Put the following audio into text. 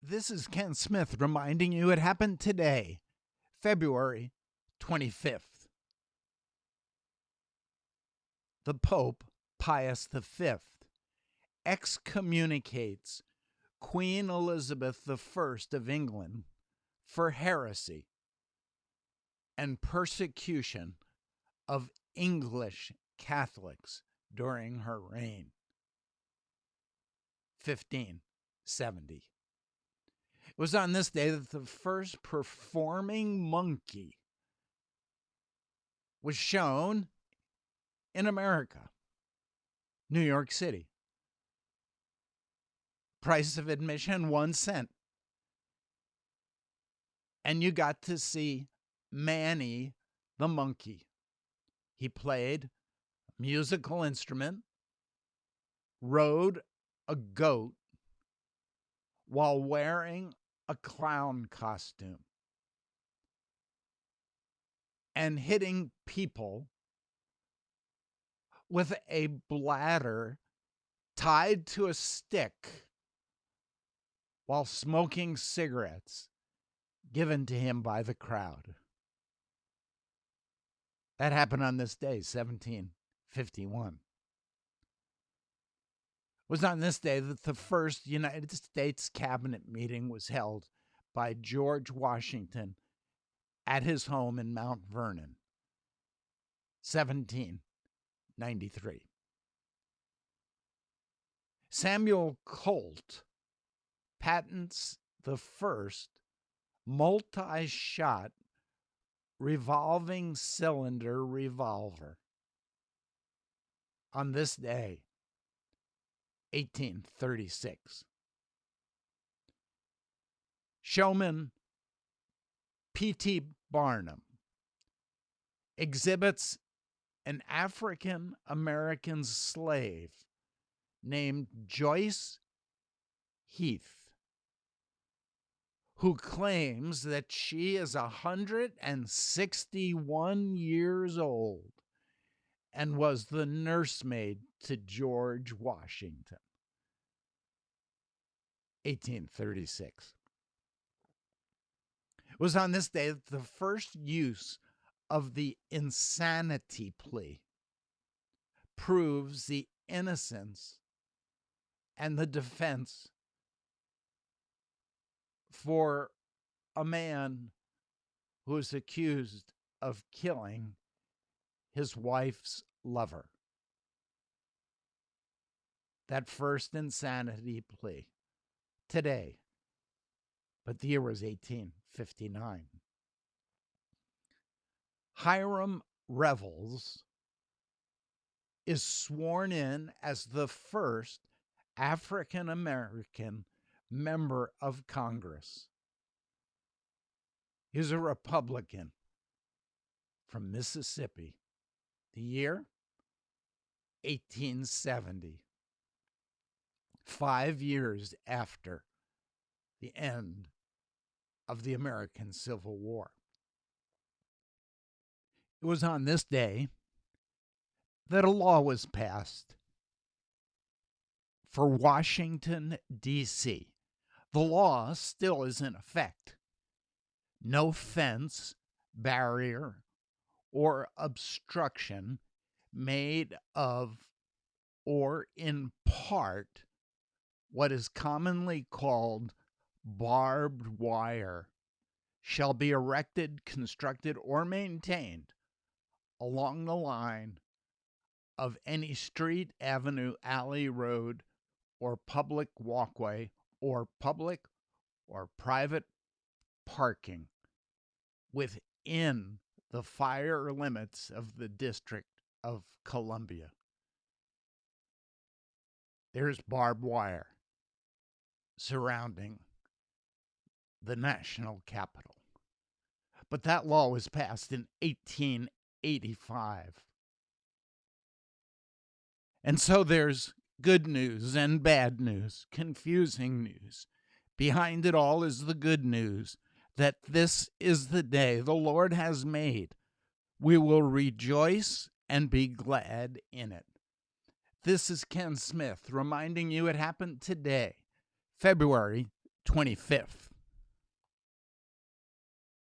This is Ken Smith reminding you it happened today, February 25th. The Pope, Pius V, excommunicates Queen Elizabeth I of England for heresy and persecution of English Catholics during her reign. 1570. It was on this day that the first performing monkey was shown in America, New York City. Price of admission, 1 cent. And you got to see Manny the monkey. He played a musical instrument, rode a goat while wearing a clown costume and hitting people with a bladder tied to a stick while smoking cigarettes given to him by the crowd. That happened on this day, 1751. It was on this day that the first United States cabinet meeting was held by George Washington at his home in Mount Vernon, 1793. Samuel Colt patents the first multi-shot revolving cylinder revolver on this day, 1836. Showman P.T. Barnum exhibits an African-American slave named Joyce Heath, who claims that she is 161 years old and was the nursemaid to George Washington. 1836. It was on this day that the first use of the insanity plea proves the innocence and the defense for a man who is accused of killing his wife's lover. That first insanity plea today, but the year was 1859. Hiram Revels is sworn in as the first African American member of Congress. He's a Republican from Mississippi. The year, 1870. 5 years after the end of the American Civil War. It was on this day that a law was passed for Washington, D.C. The law still is in effect. No fence, barrier, or obstruction made of or in part what is commonly called barbed wire shall be erected, constructed, or maintained along the line of any street, avenue, alley, road, or public walkway, or public or private parking within the fire limits of the District of Columbia. There's barbed wire surrounding the national capital. But that law was passed in 1885. And so there's good news and bad news, confusing news. Behind it all is the good news that this is the day the Lord has made. We will rejoice and be glad in it. This is Ken Smith reminding you it happened today, February 25th.